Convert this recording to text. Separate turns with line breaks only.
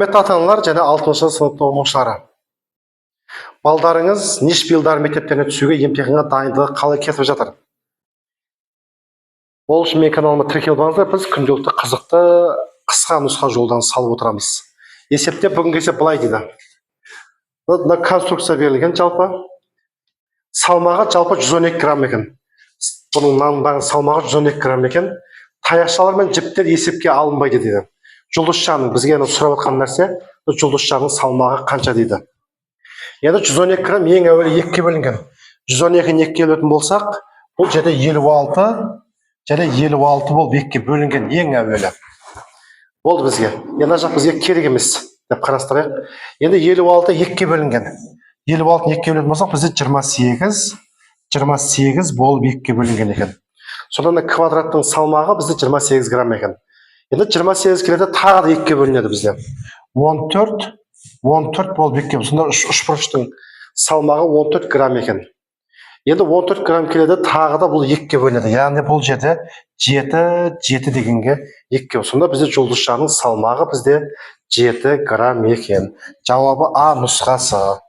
Құрметті ата-аналар және 6-шы сыныпта оқушылары. Балдарыңыз неш биылдар мектептеріне түсуге емтиханға дайындығы қалай кетіп жатыр? Ол үшін мен каналыма тіркеліп алыңыздар, біз күнделікті қызықты қысқа нұсқа жолдан салып отырамыз. Есептеп бүгінгі есеп былай дейді. Мына конструкция берілген, жалпы салмағы жалпы 112 грамм екен. Бұның нандағы салмағы 112 грамм екен. Таяқшалар мен жіптер есепке алынбайды дейді. Жұлдызшаның бізге сұрап отқан нәрсе, жұлдызшаның салмағы қанша дейді. Енді 112 грамм ең әуелі 2-ге бөлінген. 112-ні 2-ге бөлетін болсақ, бұл жерде 56 және 56 болып 2-ге бөлінген ең әуелі. Болды бізге. Енді жақ бізге керек емес деп қарастырайық. Енді 56 2-ге бөлінген. 56-ны 2-ге бөлетін болсақ, бізде 28 болып 2-ге бөлінген екен. Содан квадраттың салмағы бізде 28 грамм екен. Енді 28 келеді, тағы да 2-ге бөлінеді бізде. 14 болып 2-ге. Сонда үшбұрыштың салмағы 14 грамм екен. Енді 14 грамм келеді, тағы да бұл 2-ге бөлінеді. Яғни бұл жерде 7 дегенге 2-ге. Сонда бізде жұлдызшаның салмағы бізде 7 грамм екен. Жауабы А нұсқасы.